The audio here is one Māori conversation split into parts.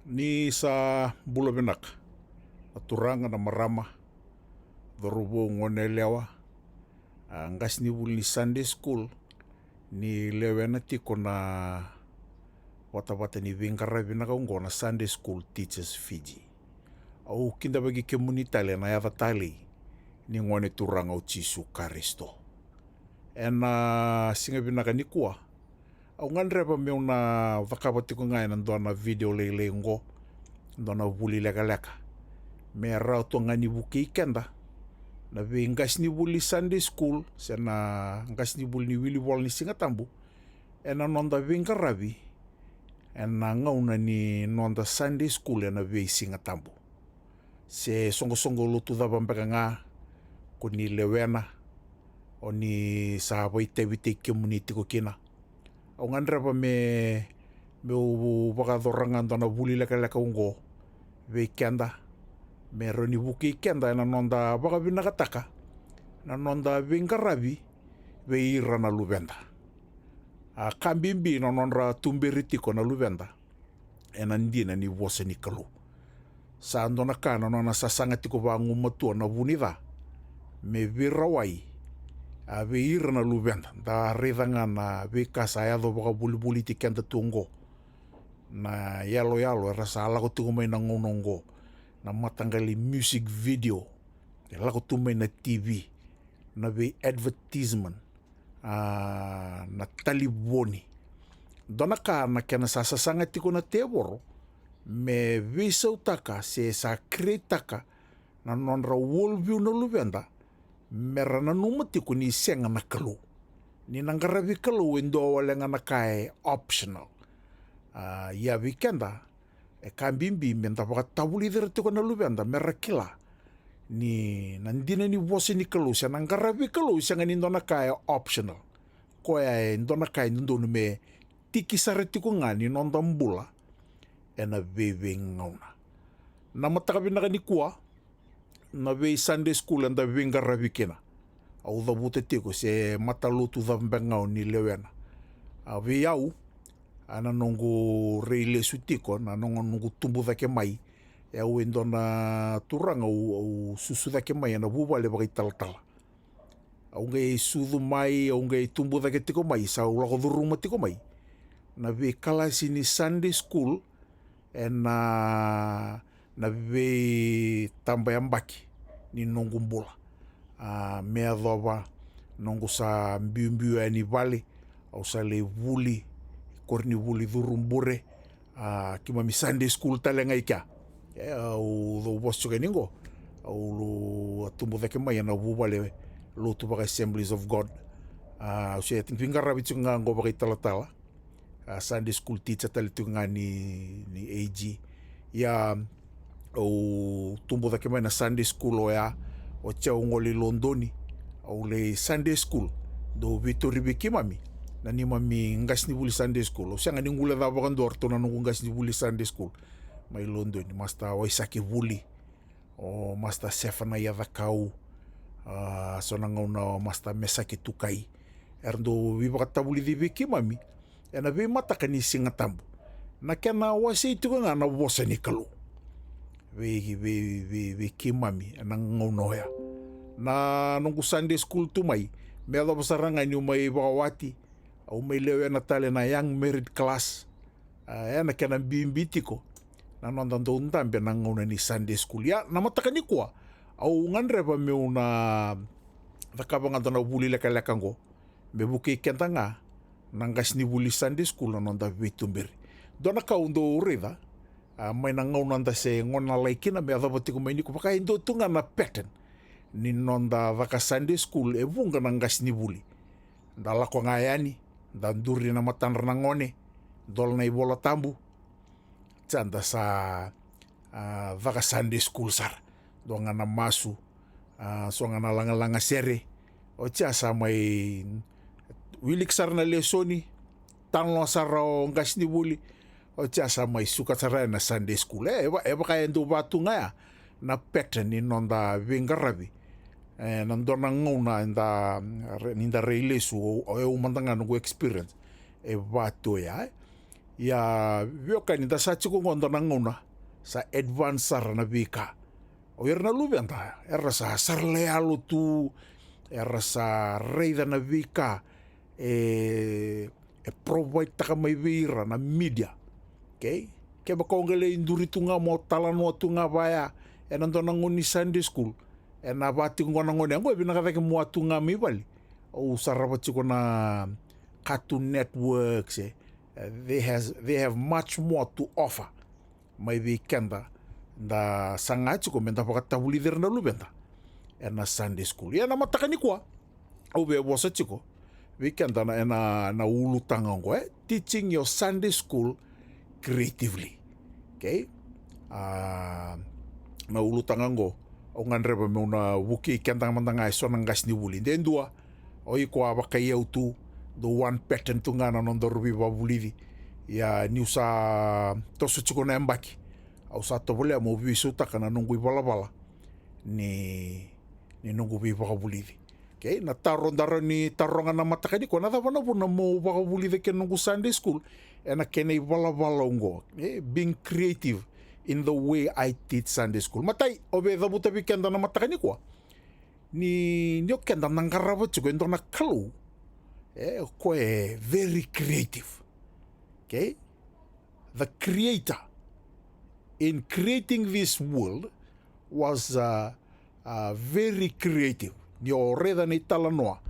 Ni sa bulabenak aturanga na marama dhorubo ngone lewa ngas ni bul ni Sunday school ni lewena tiko na wata ni vingara vinaka ngona Sunday school teachers Fiji au kinda bagi komunitale na yava tali ni ngone turanga o Jisu Karisto singa vinaka ni kua au ngandreba meuna vakabati ko ngai na video lele ngo ndona vuli leka me rao to ngani buki kenda na ve ngas ni vuli Sunday school sena ngas ni vuli ni wili wal ni singatambu nonda vinga rabi ngauna ni nonda Sunday school ve singatambu se songo lutu da bambeka nga ko ni lewena o ni sahabai tevite community ko kina au ngandrapa me u vakadoranga ndona vuli leka ungo ve kenda me roni buki kenda na nonda baka vinakataka na nonda vingarabi ve ira na luvenda kambimbi na nonra tumberitiko na luvenda ndina ni wose ni kalu sa ndona kana nona sasanga tiko vangu matua na vunida me virawai ve ira na luvenda da redanga na ve kasa ya do baka buli ti kenda tungo na yalo rasa ala ko tiko mai na ngonongo na matangali music video la ko tumai na TV na ve advertisement na taliboni dona ka na kena sasanga tiko na teboro me visau taka se sa kretaka na nonra worldview na luvenda mera na numatiko ni senga na kalu ni nangaravi kalu endo walenga na kai optional ya vikenda kambimbi menta baka tabuli dere tiko na luvenda mera kila ni nandina ni wose ni kalu sa nangaravi kalu senga ni ndona kai optional koya ndona kai ndonu me tiki sare tiko ngani nonda mbula veve ngauna na matakabinaka ni kua na ve Sunday school anda vingara vikina au da bute tiko se matalutu da mbengau ni lewena ve yau ana nongo reile sutiko na nongo tumbu dake mai au endona turanga au susu dake mai na bubale bagi talatala au ngai sudu mai au ngai tumbu dake tiko mai sa ulako duruma tiko mai na ve kalasi ni Sunday school na ve tambayambaki ni nongo mbula mea dhova nongo sa mbiu ni vale au sa le vuli korni vuli dhurumbure kima mi Sunday school talenga ika au do bosuke ningo au lo tumbo dake mai na vuvale lo tu baka Assemblies of God so think fingara bitu nga ngo baka talatala Sunday school teacher talitu nga ni AG ya au tumbo dake mai na Sunday school o chao ngoli Londoni au le Sunday school do Victory Bikimami na ni mami ngas ni buli Sunday school o sianga ni ngula da bakan dorto na ngas ni buli Sunday school mai London masta Waisaki buli o masta Sefana ya vakau so na ngauna masta Mesaki tukai erndo viva tabuli di Bikimami ve mataka ni singatambu na kena wasi itu nga na wose ni kalu ve kimami na ngauna ya na nungu Sunday school tumai me ado basaranga ni mai bawati au mai lewe na tale na young married class na kena bimbitiko na nonda ndontambe na ngauna ni Sunday school ya na mataka ni kwa au ngandreba me una vakabanga dona buli leka ngo me buki kentanga nangas ni buli Sunday school na nonda vitumberi dona ka undo urida mai na ngauna nda se ngona laikina me ado batiko mai ni ko paka indo tunga na pattern ni nonda vaka Sunday school vunga nangas ni buli ndala ko ngayani ndanduri na matanra na ngone dol na ibola tambu tsanda sa vaka Sunday school sar do ngana masu so ngana langa sere o sa mai wilik sar na lesoni tanlo saro ngas ni buli o sa mai suka sara na Sunday school eba kaya ndo batu ngaya na pattern ni nonda vingarabi nandona ngauna ninda reilesu o mandanga no experience batu ya ya vioka ni da sa chiko ngondo na ngona sa advance sar na vika o na lubenta era sa sarle alu tu era sa reida na vika e provide taka mai vira na media okay ke ba kongele induri tunga mo talano tunga vaya e nando na ngoni Sunday school e na vati ngona ngoni ngo bina ka ke mo tunga mi vali o sarava chiko na Cartoon Networks they have much more to offer mai weekenda da sangachi ko menda pakata bulider na lubenta na Sunday school ya na matakani kwa o be bosa chiko weekenda na ulu tangango teaching your Sunday school creatively okay na ulu tangango o ngandreba me una wuki kenda mandanga so nangas ni wuli ndendua o iko abaka yautu the one pattern tungana non do rubi babulidi ya niusa toso chiko na mbaki au sa tobole mo visu takana nungu bala ni nungu bi babulidi okay na tarondara ni taronga na matakani ko na davana bona mo babulidi ke nungu Sunday school ena kene bala ngo being creative in the way I teach Sunday school matai obe da buta weekend na matakani ko ni kenda nangarabo chiko ndo na kalu very creative. Okay? The creator in creating this world was very creative. Ni o reda ni talanoa.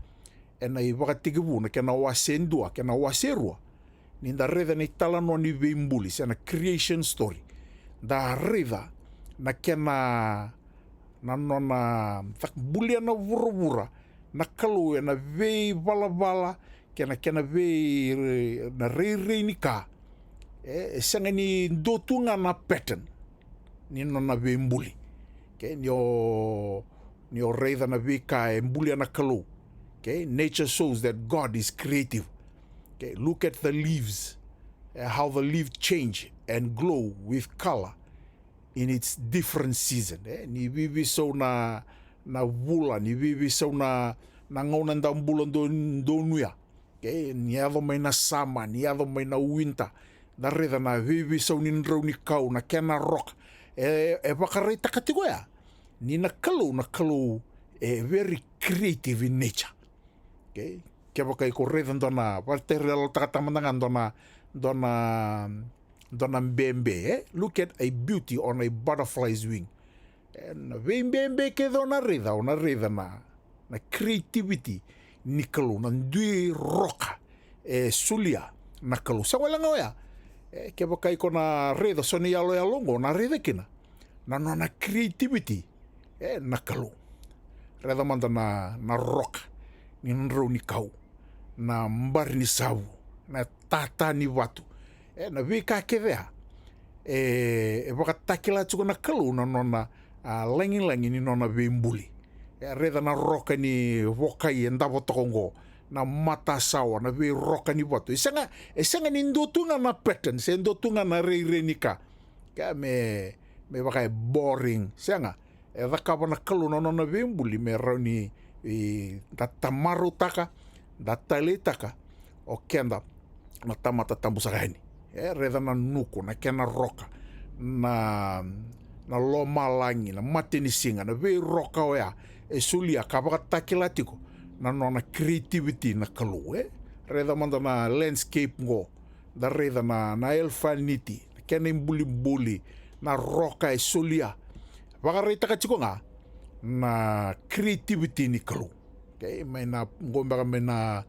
E na i wakatikivu na kena wasendua, kena waserua. Ni da reda ni talanoa ni veimbuli. Se na creation story. Da reda na kena na nona bulia na vura na kalu na vei bala kena vei na rei ni ka sanga ni dotunga na pattern ni nona vei mbuli okay ni o rei na vei ka mbuli na kalu okay nature shows that God is creative okay look at the leaves how the leaves change and glow with color in its different season ni vivi so na vula ni vivi so na ngona nda mbula do nuia okay ni ado mai na sama ni ado mai na winter da reda na vivi so ni ndro ni kau na kena rock bakare takatigo ya ni na kalu very creative in nature okay ke baka ko reda ndona valterelo takatamandanga dona mbembe look at a beauty on a butterfly's wing and mbembe ke dona reda na creativity ni kalu na ndui roka sulia na kalu sa wala nga ke baka iko na reda soni yalo longo na reda kina na creativity na kalu reda manda na roka ni nro ni kau na mbar ni sabu na tata ni watu na vika kevea baka takila chuko na kalu na nona langi ni nona veimbuli reda na roka ni wokai ndavo tokongo na mata sawa na vei roka ni watu isanga ni ndotunga na pattern se ndotunga na rei nika ka me baka boring sanga vakava na kalu na nona veimbuli me rauni tatamaru taka datale taka o kenda na tamata tambusagani reda na nuku na kena roka na loma langi na matini singa na vei roka oya sulia kabaka takilatiko na nona creativity na kalu reda manda na landscape ngo da reda na elfaniti na kena imbuli na roka sulia baka reta kachiko nga na creativity ni kalu okay may na ngomba may na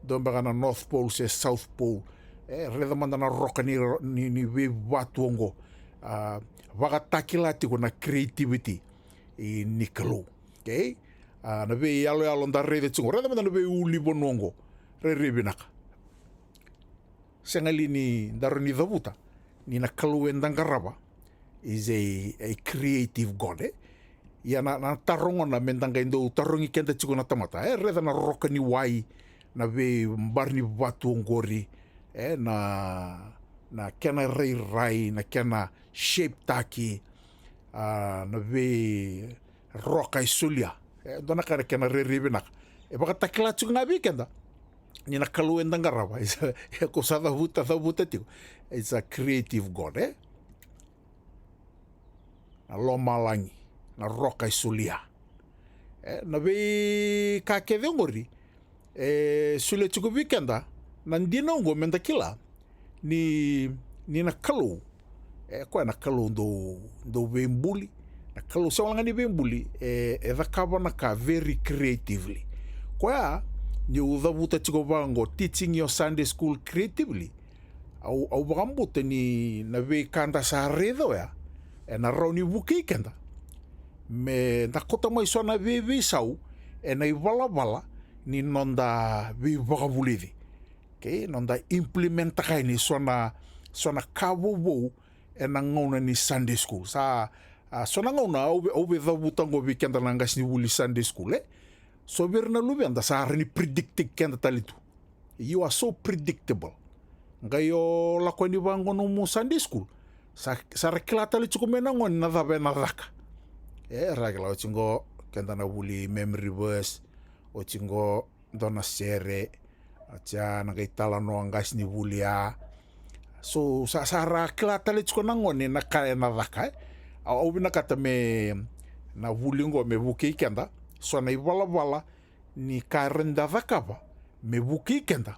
domba na North Pole se South Pole reda manda na roka ni watuongo waka takilati ko na creativity ni kalu okay na ve yalo nda reda tsungo reda manda na ve uli bonongo re binaka sengali ni daroni davuta ni na kalu endangaraba is a creative god ya na tarongo na mendanga indo tarongi kenda tsuko na tamata reda na roka ni wai na ve mbarni watuongori na kena rai na kena shape taki na ve roka isulia dona kare kena reribinak baka takila tsuko na weekenda nina kalu endangarava isa ko sa thavuta tiko. It's a creative God, na lomalangi, na roka isulia. Na vei ka keve ngori, sule tiko vikenda, nandina ngo menda kila, ni na kalu, koe na kalu do vembuli, na kalu sa walanga ni vembuli, dhakava na ka very creatively. Koe ni udhavuta tiko vango, teaching your Sunday school creatively, au bagambuta ni na vei kanda sa redo na rau ni vuki kenda. Me na kota mai sona vei sau, na i vala ni nonda vei vagavulidi. Okay, nonda implementa kai ni sona kavo na ngauna ni Sunday school. Sa sona ngauna au be dhavuta ngo vi kenda nangas ni vuli Sunday school, so verna lubenda sa ni predicting kenda talitu. You are so predictable. Ngayo lako ni vango no mo Sunday school. Sa rekila tali chuko menango na dhabe na dhaka. Ragila o chingo kenda na vuli memory verse, o chingo dona sere, acha na gaitala no angas ni vulia. So sa rekila tali chuko nangoni na kaya na dhaka. Au bina kata me na vulingo me vuki kenda, so na ivala ni karenda dhaka ba me vuki kenda.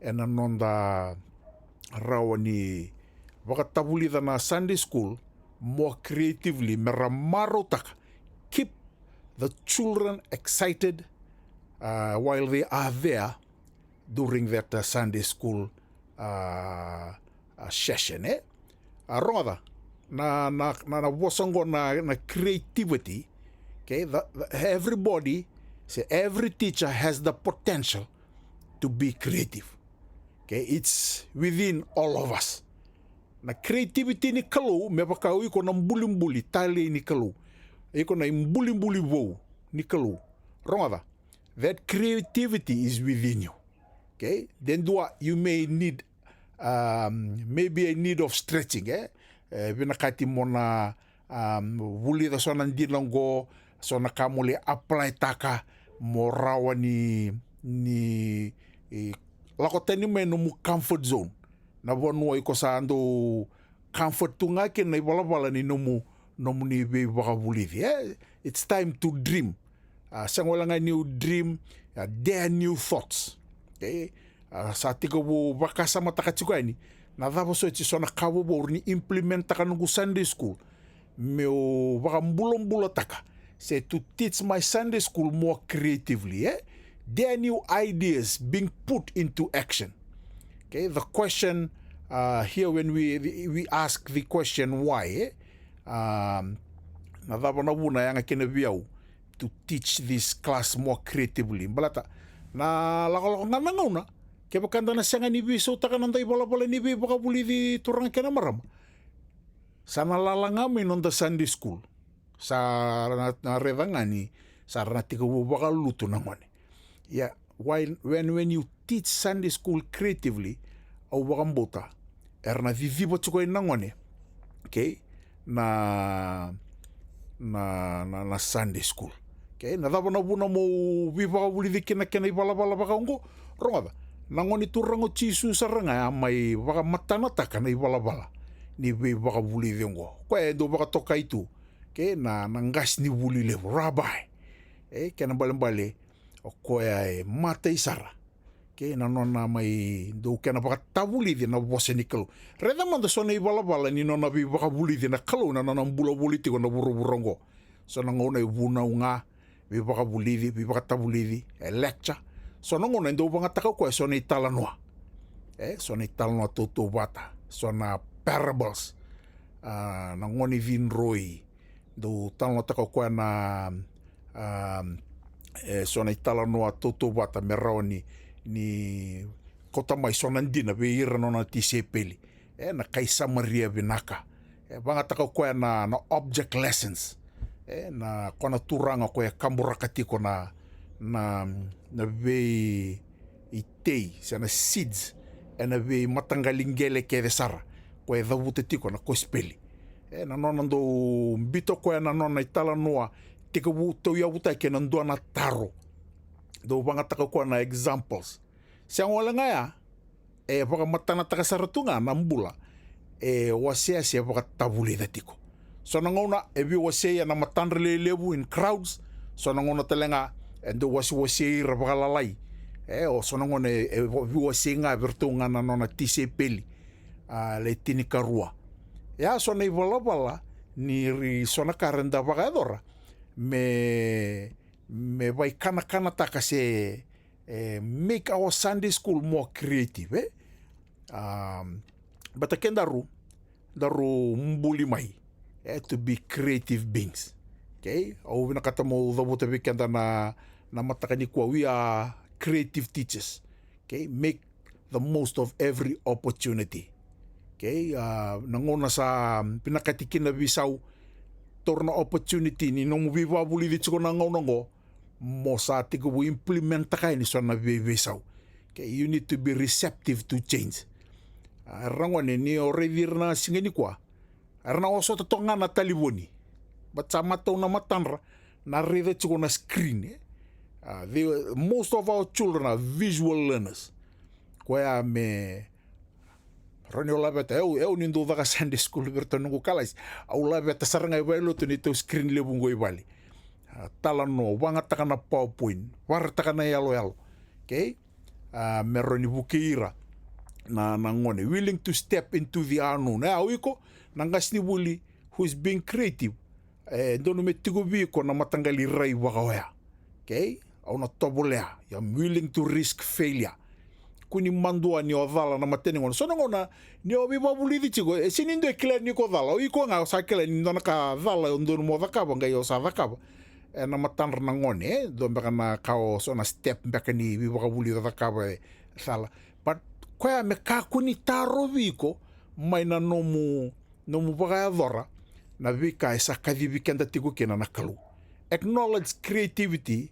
Na nonda rawa ni wakatavulida na Sunday school more creatively meramarotaka. Keep the children excited while they are there during that Sunday school session. Ronga na wasango na creativity. Okay, everybody, say every teacher has the potential to be creative. Okay, it's within all of us. Na creativity ni kalau me pakau iko na mbuli tali ni kalau. Iko na mbuli wo ni kalau. Ronga that creativity is within you. Okay, then you may need maybe a need of stretching. Binakati mo na wuli da sona ndilongo sona kamuli apply taka mo rawa ni lako tani me no mu comfort zone. Na vonua iko sa ando comfort tunga ke na iwala ni no mu ni be wakavulidi. It's time to dream. Sangolanga new dream, dare new thoughts. Okay? Sa tika wo wakasa matakachiko ni na dhavo so iti sona kawo bo ni implementa kanungu Sunday school. Meo wakambulombulo taka. Say to teach my Sunday school more creatively. There are new ideas being put into action. Okay, the question here when we ask the question why, na wuna yang kena viau to teach this class more creatively. Balata na lakoloko na nangauna kaya bakanda na siyang anibiso taka nanda ibala ni bi baka buli di turang kena maram. Sana lalangami on the Sunday school sa na redangani sa natika baka luto nangone. Yeah, when you teach Sunday school creatively, au wakambota, na vivibo chuko nangone, okay, na Sunday school, okay, na dabo na buna mo viva uli dikina kena ibala baka ungo, ronga nangoni turango chisu saranga mai baka matanata kana ibala ni baka uli dingo, kaya do baka toka itu, okay, na ngas ni uli le rabbi, kena bale o koe mata isara. Okay, na nona mai do kena baka tabulidi na bose ni kalu. Reda manda sona iwala ni nona bi baka bulidi na kalu na nona mbula buliti ko na burongo. So na ngona ibuna unga bi baka bulidi, bi baka tabulidi, lecture. So na ngona ndo banga taka koe sona italanoa. Sona italanoa toto bata. Sona parables. Na ngoni vinroi. Do talanoa taka koe na sona itala noa toto bata me rao ni kota mai sona ndina be ira nona ti sepeli. Na kai samaria vinaka. Banga taka koe na object lessons. Na kona turanga koe kamburakati ko na be itei, sana seeds. Na be matangalingele ke sara. Koe dhavuta tiko na kospeli. Na nona ndo mbito koe na nona itala noa tika tau ia wutai ke nandua na taro. Do banga taka koa na examples. Siang wala ngaya, baka matana takasaratunga nambula, wasea sia baka tabuli datiko. So nangona, ebi wasea na matandre lebu in crowds, so nangona talenga, endo wasea baka lalai. O so nangona, ebi wasea nga bertunga na nona tise peli, le tini karua. Ya so na iwala ni ri sona karenda baka edora, me vai kana taka se make our Sunday school more creative, but again daru mbuli mai, to be creative beings. Okay, au vina kata mo dabuta vikenda na matakani kwa, we are creative teachers. Okay, make the most of every opportunity. Okay, nangona sa pinakatikina bisau torna opportunity ni no viva buli di chiko nangongo mo sa tigo implement ka ni sona bisau. Okay, you need to be receptive to change. Rangwane ni already na singeni kwa. Arna oso to tonga na taliboni. But sa mataw na matanra na rede chiko na screen. Most of our children are visual learners. Kwa me Rani o labeta, eu nindo vaka Sunday school berto nungu kalais. Au labeta saranga i wailo tu ni tau screen lebungo i wali. Tala no, wanga taka na PowerPoint, wara taka na yalo. Okay? Mero ni bukeira na ngone. Willing to step into the unknown. Au iko, nangas ni wuli who is being creative. Dono me tigo biko na matangali rai wakaoya. Okay? Au na tobulea. I'm willing to risk failure. Kuni mandua ni o dhala na matene ngona. So ngona ni o biba bulidi chigo. Sinindo e kile ni ko dhala. O iko nga o sa kile ni ndona ka dhala ndono mo dhakaba nga yo sa dhakaba. Na matanra na ngone. Dombeka na kao so na step mbeka ni biba bulidi dhakaba dhala. But kwa me kakuni taro biko mai na nomu baka dhora na bika isa kadhibikenda tigo kena na kalu. Acknowledge creativity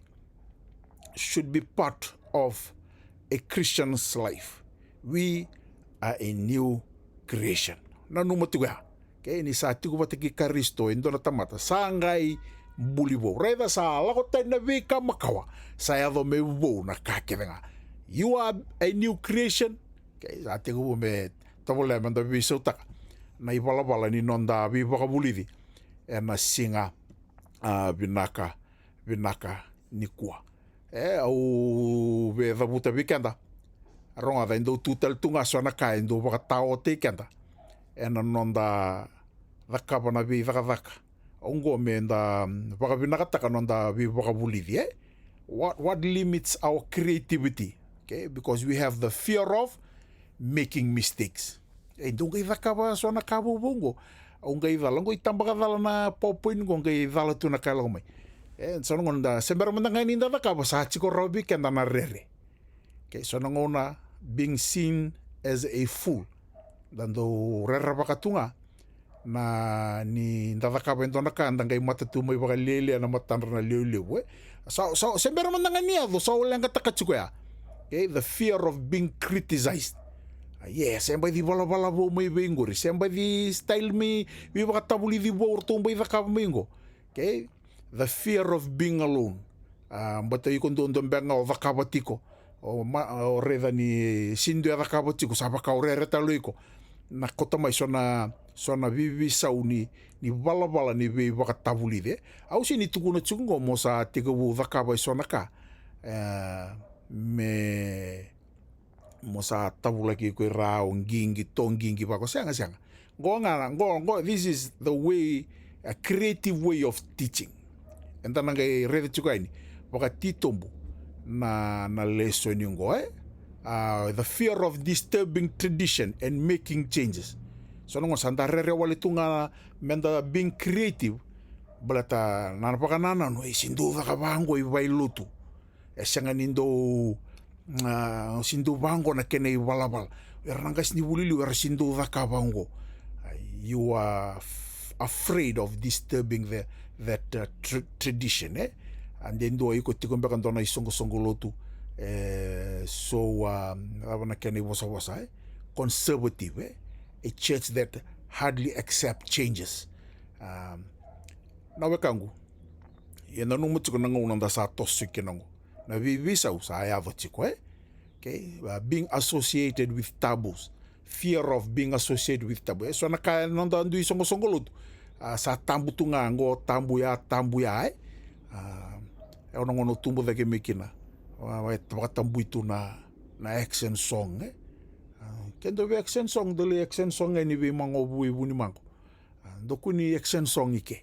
should be part of a Christian's life. We are a new creation. Nanu matuga. Okay, ni sa tigo batiki Karisto indo na tamata. Sangai bulibo. Reda sa lakota na vika makawa. Sa yado me wo na kakevenga. You are a new creation. Okay, sa tigo me tabole manda biso taka. Na ibalabala ni nonda bibaka bulidi. Na singa binaka ni kua. Au ve dabuta vikenda. Ronga da indo tutal tunga sona ka indo baka tao te kenda. Na nonda dhakaba na vi dhaka. Ongo me nda baka binakataka nonda vi baka bulidi. What limits our creativity? Okay, because we have the fear of making mistakes. Indo ngai dhakaba sona kabo bongo. Ongai dhala ngo itambaka dhala na PowerPoint ngo ngai dhala tu na kala mai. So ngonda sembara mandanga ni ndada ka sa chiko robi kenda na rere. Okay, so ngona being seen as a fool. Dando rere bakatunga na ni ndada ka bendo na ka ndangai matatu mai baka lele na matanra na lele. So sembara mandanga ni ado so lenga takachiko ya. Okay, the fear of being criticized. Yes, sembai di bala bo mai bengori, sembai di style mi baka tabuli di bo orto mai daka mengo. Okay? The fear of being alone. Bata ikon doon benga o vakabatiko. O reda ni sindo ya vakabatiko sa baka o rere talo iko. Na kota mai sona vivi sauni ni bala ni be vakatabuli de. Au si ni tukuna tsungo mo sa tiga bu vakabai sona ka. Mo sa tabula ki ko rao ngingi tongingi bako sianga. Go this is the way, a creative way of teaching. Enta nangai rede chuka ini waka titombo na lesson ngo the fear of disturbing tradition and making changes. So nongo santa rere wale tunga menda being creative balata nana paka nana no isindu vaka bango i bailutu. Sanga nindo sindu bango na kene i balabal. Rangas ni bulili wer sindu vaka bango. You are afraid of disturbing that tradition, and then do iko tikombe kandona isongo lotu so abana kene wasa conservative, a church that hardly accept changes. Na wekangu yena no mutiko nango nanda sa tosu kinango na vivisa usa ya votiko Okay, being associated with taboos, fear of being associated with taboo. So na kaya nanda andu isongo songolud. Sa tambu tunga ngo tambu ya e ona ngono tumbu da ke mekina. Wa tambu itu na action song kendo ve action song dele action song ni ve mango bui buni mango. Doku ni action song ike.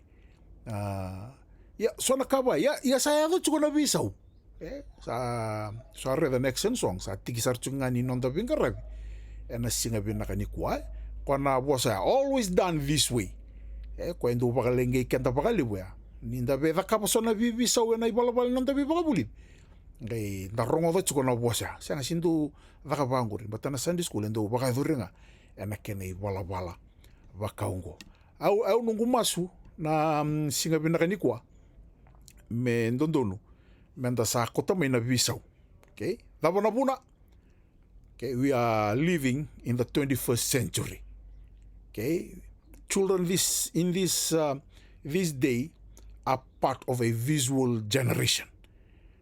Ya so na kaba ya saya do chuko na bisau. Sa re the action song sa tikisar chunga ni nonda bingarabi. Na singa binaka ni kwa kona bosa always done this way. Kwendo pakalenge kenta pakalibuya. Ninda be da kapa so na bibisau na ibalabal nonda bibakabuli. Ngai na rongo do chuko na bosa. Sanga sindu da kabanguri batana Sunday school endo bakaduringa ena kene ibalabala bakaungo. Au nungu masu na singa binaka ni kwa me ndondonu menda sa kota mai na bisau. Okay? Dabona buna. Okay, we are living in the 21st century. Okay, children this day are part of a visual generation.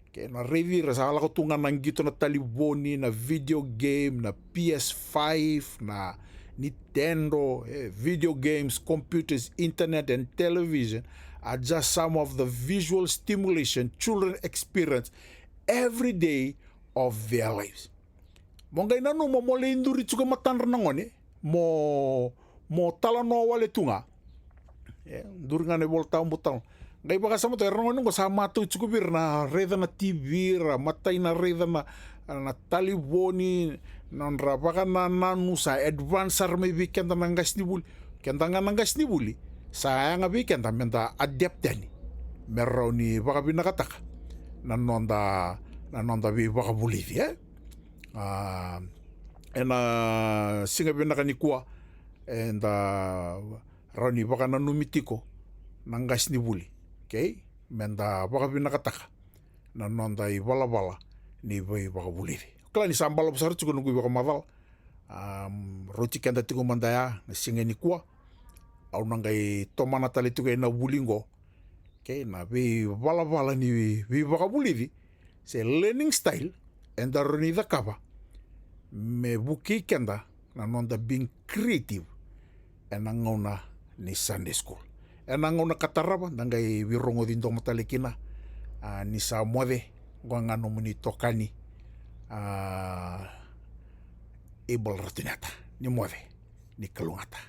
Okay, na revi rasa ala ko tunga nang gito na taliboni na video game na PS5 na Nintendo, video games, computers, internet and television are just some of the visual stimulation children experience every day of their lives. Mongai nanu mo mole induri chuka matanra nangone mo tala no wale tunga. Durga ne volta umbutal. Ngai baka sama to erno ngo sama tu chuka bir na reda na TV ra matai na reda na taliboni non ra baka na nanu sa advancer me weekend na ngas ni buli. Kenda nga ngas ni buli. Sa nga weekend menta adaptani. Meroni baka binakataka. Nanonda bi baka buli singa binaka ni kuwa rani baka na numitiko nangas ni buli. Okay? Menda baka binakataka nanonda i bala ni baka buli. Kala ni sambala besar chuko nunggu baka madal. Roti kenda tiko mandaya na singa ni kuwa. Au nangai tomana tali tiko na bulingo. Okay? Na bala ni baka buli. Se learning style and the roni da kaba. Me buki kenda na nonda being creative enangona ni Sunday school. Enangona kataraba nangai virongo dindo matalikina ni sa muade ngano muni tokani ibal ratinata ni muade ni kalungata.